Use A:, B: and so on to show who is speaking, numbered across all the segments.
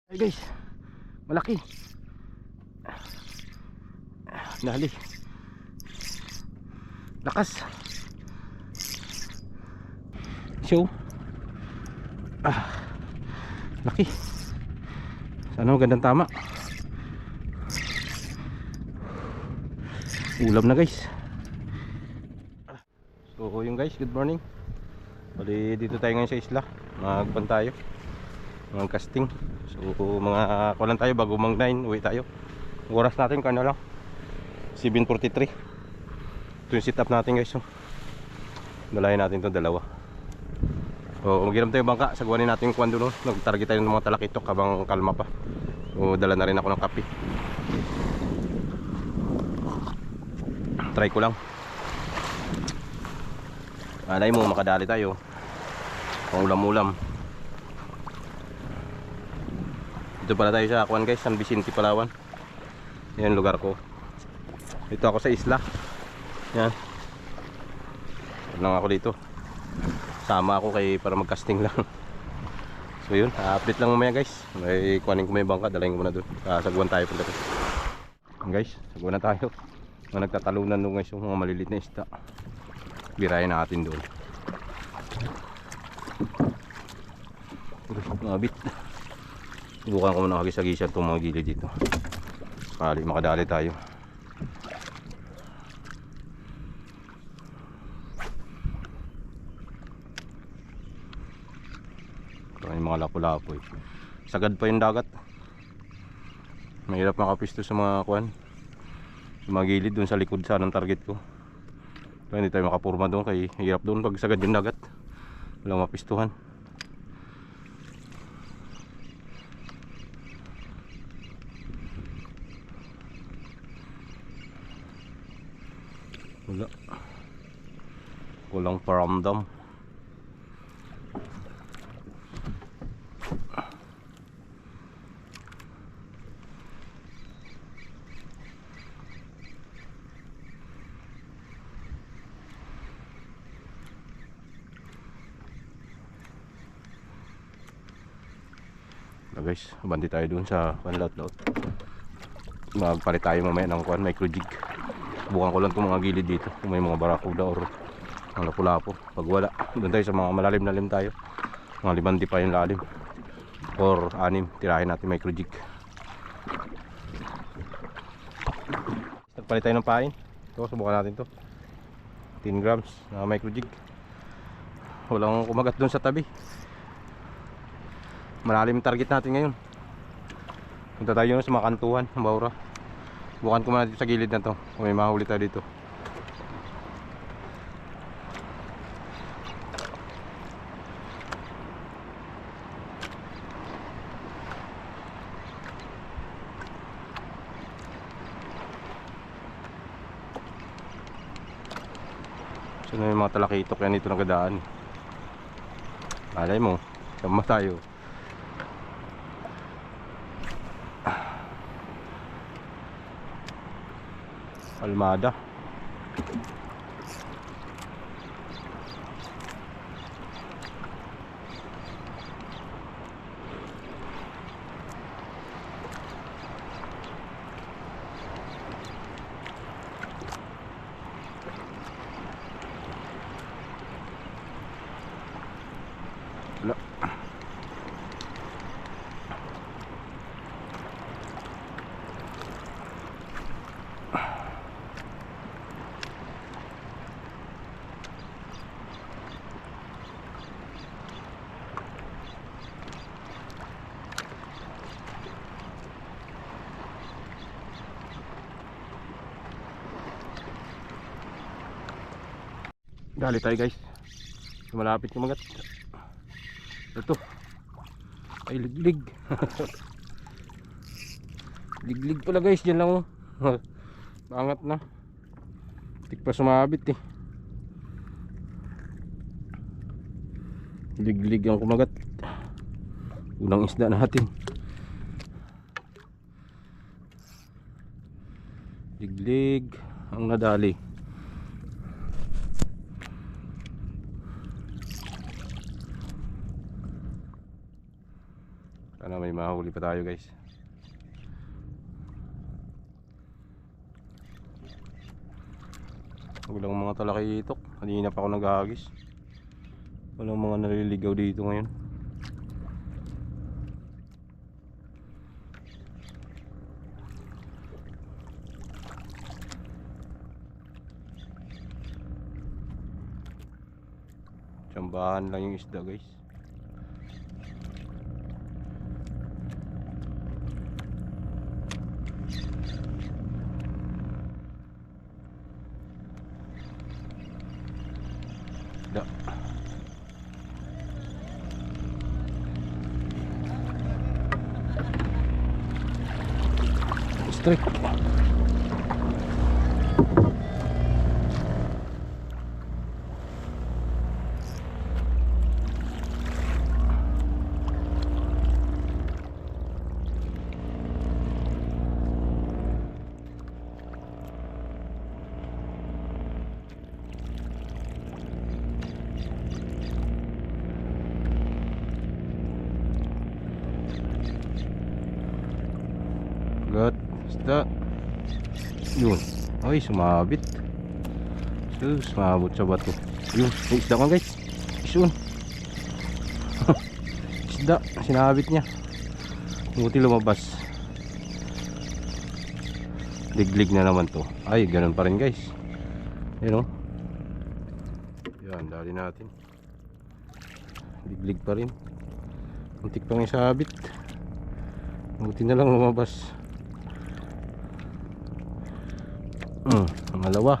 A: Ay guys, malaki. Dali. Lakas. Show. Laki. Sana magandang tama. Ulam na guys. So yung guys, good morning. Bali dito tayo ngayon sa isla. Magban tayo. Mga casting. So mga kulan tayo bago mag 9 uwi tayo. Oras natin kano lang 7:43. Ito yung sit up natin guys. So, dalayan natin itong dalawa. So magiram tayo bangka. Sagwanin natin yung kwan doon. Nag-target tayo ng mga talakitok habang kalma pa. So dala na rin ako ng kape. Try ko lang. Alay mo makadali tayo. Pang ulam-ulam. Dito pala tayo sa Akuan guys, San Vicente, Palawan. Yan lugar ko. Dito ako sa isla. Yan. Lang ako dito. Sama ako kay para mag-casting lang. So yun, update lang mamaya guys. May kuhanin ko may bangka, dalayin ko muna doon. Sagwan tayo pala. Guys, sagwan na tayo. Mga nagtatalunan doon guys, yung mga malilit na isda. Birayin natin doon. Mabit. Subukan ko muna kagis-agisan itong mga gilid dito. Sakali makadali tayo. May mga lapo-lapo eh. Sagad pa yung dagat. Mahirap makapisto sa mga kuwan. Sa mga gilid doon sa likod sa ng target ko. Kaya hindi tayo makapurma doon kaya hirap doon pag sagad yung dagat. Walang mapistuhan. Wala. Walang paramdam. Guys, bandi tayo dun sa panlaut-laut. Magpalit tayo mamaya ng kuan micro jig. Bukan ko lang itong mga gilid dito kung may mga barakuda or mga lapu-lapu. Pag wala, doon tayo sa mga malalim-lalim tayo. Mga 5 di pa yung lalim or 6, tirahin natin micro jig. Nagpalit tayo ng pain. Ito, subukan natin to 10 grams na micro jig. Walang kumagat doon sa tabi. Malalim target natin ngayon. Punta tayo sa mga kantuhan ng Baura. Bukan ko muna dito sa gilid na to kung may mahuli tayo dito. So may mga talakitok yan dito nagadaan. Malay mo, sama tayo. Almada. Wala. Dali tayo guys. Malapit kumagat. Ito. Ay liglig. Liglig pala guys, diyan lang oh. Bangat na. Tik pa sumabit eh. Liglig ang kumagat. Unang isda natin. Liglig ang nadali. Sana Sana may mahuli pa tayo guys. Walang mga talakitok. Kanina pa ako naghahagis. Walang mga naliligaw dito ngayon. Tsambahan lang yung isda guys. Da. Strike. Got isda. Yun. Ay, sumabit. Sumabot sa bato. Yun, may isda ka guys. Isun. Isda, sinabit niya. Buti lumabas. Diglig na naman to. Ay, ganun pa rin guys. Yan o. Yan, dali natin. Diglig pa rin. Muntik pang isabit. Buti na lang lumabas. Pangalawa.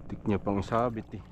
A: Tik niya pang isabit eh.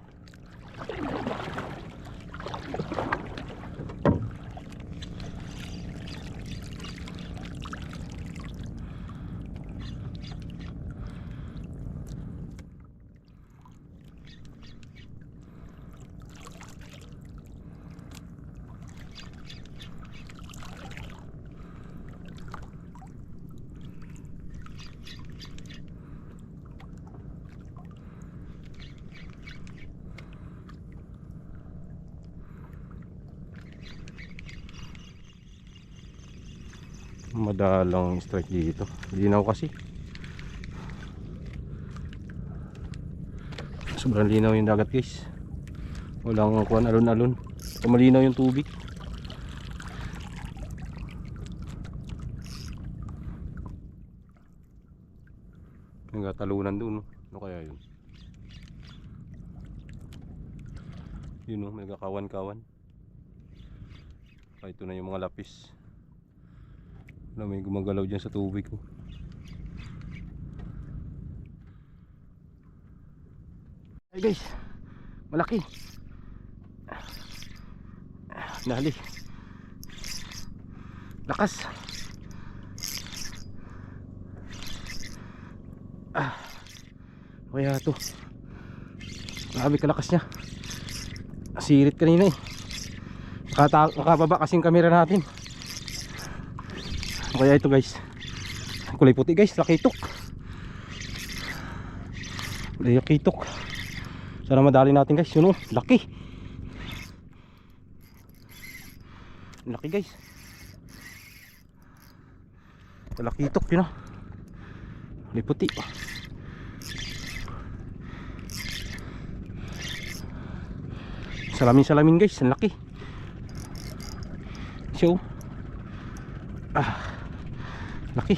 A: Madalang strike dito. Linaw kasi. Sobrang linaw yung dagat guys. Walang kuwan alon-alon. Malinaw yung tubig. Nagatalunan doon. Ano kaya yun? Yun o, nagkakawan-kawan. Ito na yung mga lapis. Wala, may gumagalaw dyan sa tubig ko. Ay guys, malaki. Nahali. Lakas. Kaya to. Grabe kalakas niya. Sirit kanina eh. Nakababa kasing kamera natin. Kaya ito guys, kulay puti guys, lakitok. Kulay lakitok. Sana madali natin guys, yun o, laki. Laki guys. Lakitok yun o. Kulay puti. Salamin guys, ang laki. So laki.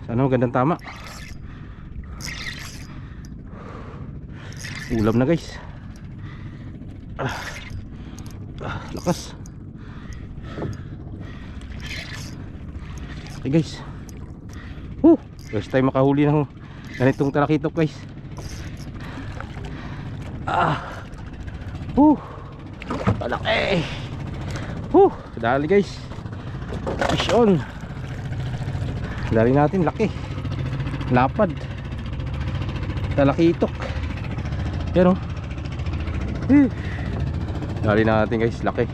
A: Sana magandang tama. Ulam na guys. Lakas. Okay guys. First time makahuli ng ganitong talakitok guys. Malaki. Dali guys. Fish on. Dali natin, laki. Lapad. Talakitok. Yan o. Dali natin guys, laki.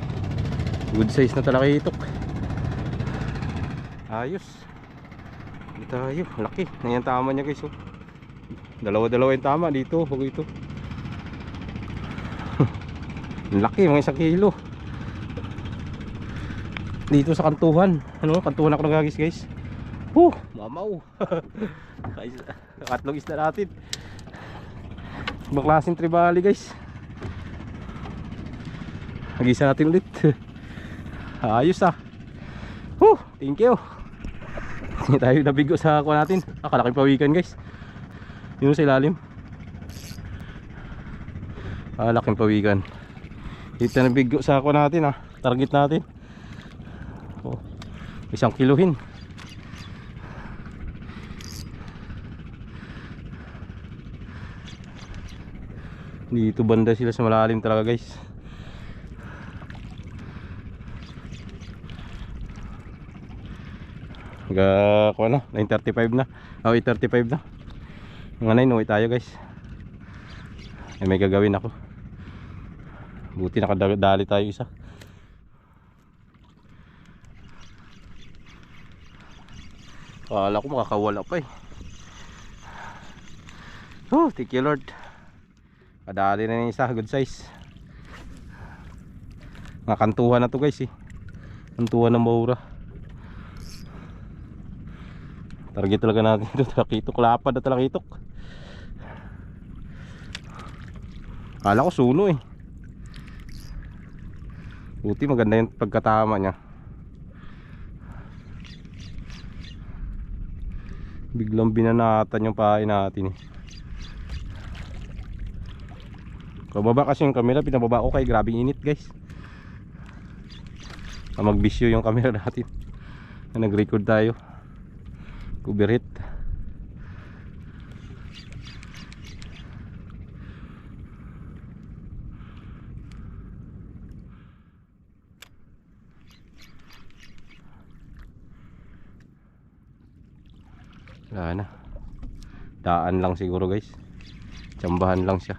A: Good size na talakitok. Ayos. Dito tayo, laki. Ayan tama niya guys oh. Dalawa-dalawa yung tama dito, huwag ito. Ang laki, mga 1 kilo. Dito sa kantuhan. Ano, kantuhan ako nagagis guys. Mamaw. Katlong isda natin. Ibang klaseng tribali guys. Nagisa natin ulit. Ayos ah. Thank you. Hindi tayo nabigo sa kuha natin. Kalaking pawikan guys. Yun sa ilalim. Kalaking pawikan. Dito nabigo sa kuha natin ah. Target natin. 1 kilohin. Dito banda sila sa malalim talaga guys. Kung ano, 9:35 na. 8:35 na. Mga 9, uwi tayo guys. May gagawin ako. Buti nakadali tayo isa. Akala ko makakawala pa eh. Thank you Lord. Kadali na yung isa, good size. Mga kantuhan na to guys eh. Kantuhan ng Maura. Target talaga natin ito. Talakitok, lapad na talakitok. Akala ko suno eh. Buti maganda yung pagkatama niya. Biglang binanatan yung pain natin eh. Pababa kasi yung camera, pinababa ko kay grabing init guys. Magbisyo yung camera natin. Nag-record tayo. Kubirit. Wala na. Daan lang siguro guys. Tsambahan lang siya.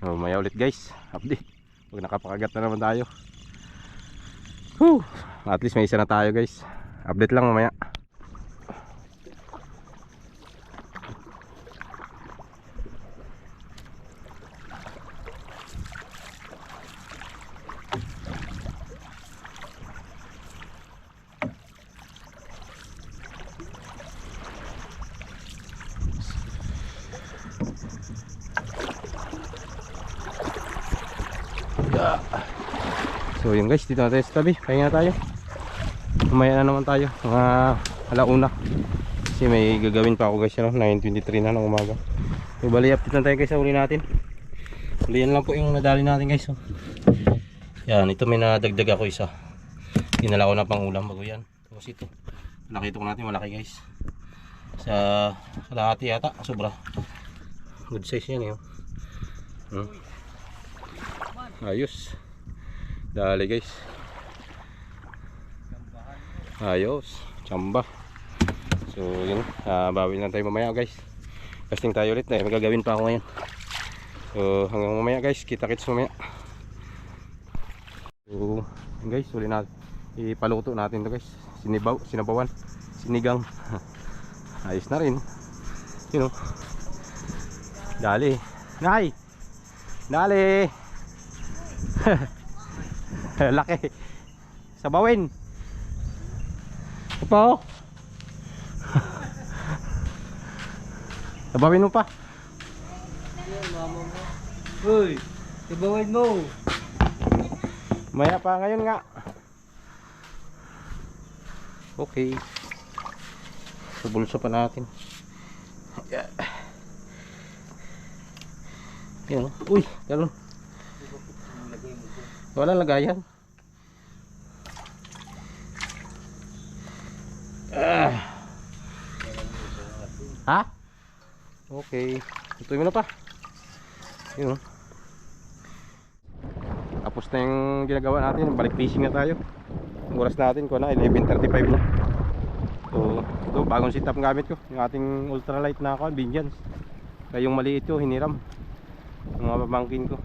A: Maya ulit guys. Update. Pag nakapakagat na naman tayo. At least may isa na tayo guys. Update lang mamaya. So yun guys, dito na tayo sa tabi. Pahinga tayo. Mamaya na naman tayo, mga alauna. Kasi may gagawin pa ako guys, 9:23 na ng umaga. So bali update na tayo guys sa uli natin. Ulihan lang po yung nadali natin guys. Yan, ito may nadagdag ako isa. Tinala ko na pang ulam bago yan. Tapos ito, nakita ko natin malaki guys. Sa kalahati yata, sobra. Good size yan eh. Ayos. Dali guys. Ayos. Tsamba. So yun. Bawi lang tayo mamaya guys. Casting tayo ulit. May gagawin pa ako ngayon. So hanggang mamaya guys. Kita-kits mamaya. So yun guys. Uli natin. Ipaluto natin to guys. Sinabawan. Sinigang. Ayos na rin. Yun o. Dali. Nay! Dali! Laki. Sabawin. Ito. Sabawin mo pa.
B: Uy, sabawin mo.
A: Maya pa ngayon nga. Okay. Sa bulsa pa natin. Yan. Uy, galon. Walang lagayan. Ha? Okay. Tutuin mo na pa. Yun. Tapos na yung ginagawa natin. Balik fishing na tayo. Ang oras natin ko na 11:35 na. So, ito bagong setup gamit ko. Yung ating ultralight na ako, Binjans. Kaya yung maliit ko, hiniram. Yung mga pamangkin ko.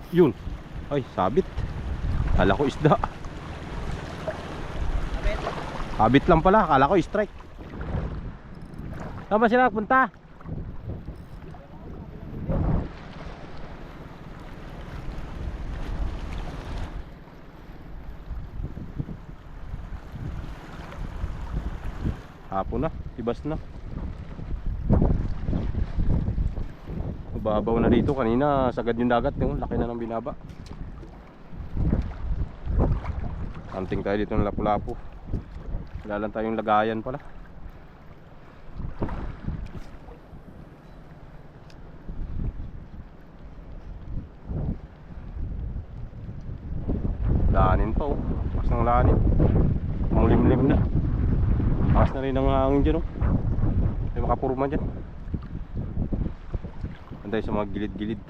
A: Yun. Ay, sabit. Kala ko isda. Habit lang pala, akala ko strike. Saan ba sila punta? Hapon na, tibas na. Mababaw na dito, kanina sagad yung dagat, yung laki na ng binaba. Hunting tayo dito ng lapu-lapu. Wala lang tayong lagayan pala. Lanin pa oh, lakas ng lanin. Mulimlim na. Lakas na rin ang hangin dyan oh. May makapurma dyan. Anday sa mga gilid-gilid.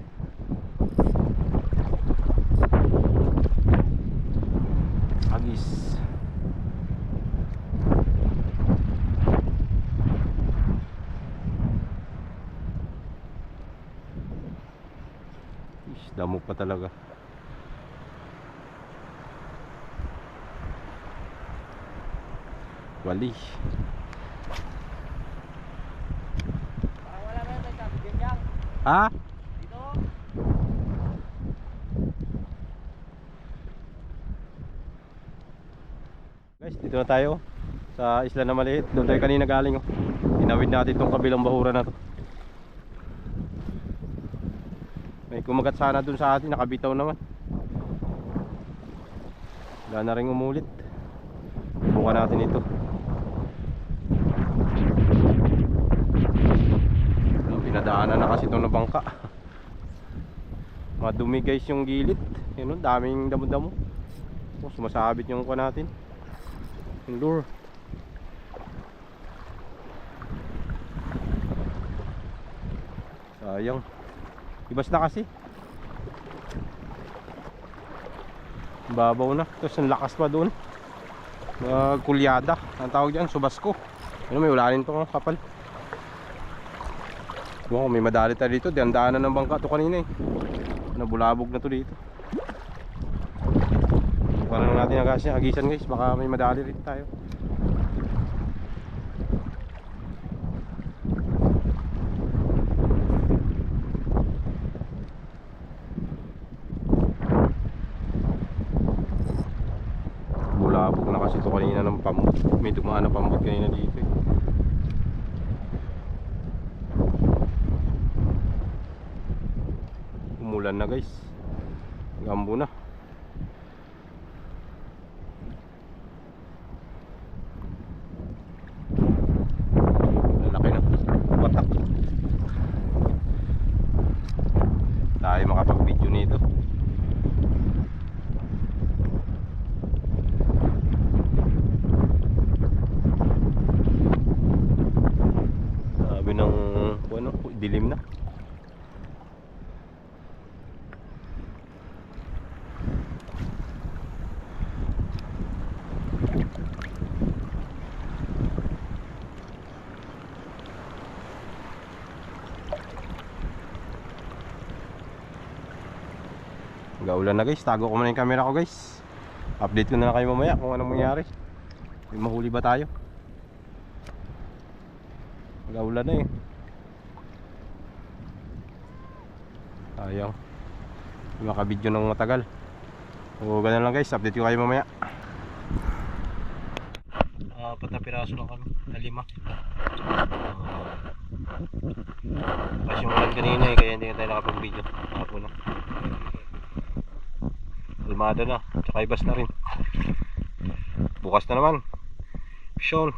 A: Agis. Ish, damo pa talaga. Wali.
B: Wala na yung nagkakabigyan niya.
A: Ha?
B: Dito.
A: Guys, dito na tayo sa isla na maliit. Doon tayo kanina galing oh. Tinawid natin itong kabilang bahura na to. May kumagat sana dun sa atin, nakabitaw naman. Wala na rin umulit. Buka natin ito. Pinadaanan na kasi itong nabangka. Madumi guys yung gilid. Yun oh, daming damo-damo. Oh, sumasabit yung kuha natin. Yung lure. Sayang. Ibas na kasi. Babaw na. Tapos ang lakas pa doon. Kulyada. Ang tawag dyan, subasko. Ano, may ulanin to kapal. Wow, may madali tayo dito. Diandaanan ng bangka to kanina eh. Nabulabog na to dito. Para lang natin agisan guys. Baka may madali rin tayo. Bulabog na kasi to kanina ng pambot. May dumaan na pambot kanina dito eh. Umulan na guys. Gambo na. Laki na. Batak. Tayo makapag-video nito. Sabi ng ano, dilim na. Gaulan na guys, tago ko muna yung camera ko guys. Update ko na lang kayo mamaya kung anong mangyari. May mahuli ba tayo? Gaulan na eh. Sayang. Hindi makabidyo ng matagal. O ganun lang guys, update ko kayo mamaya. 4 na piraso lang kami, na 5. Kasi yung ulan kanina eh, kaya hindi na tayo nakapag-video. Hapon na. Almada na, tsaka ibas na rin. Bukas na naman. Sean.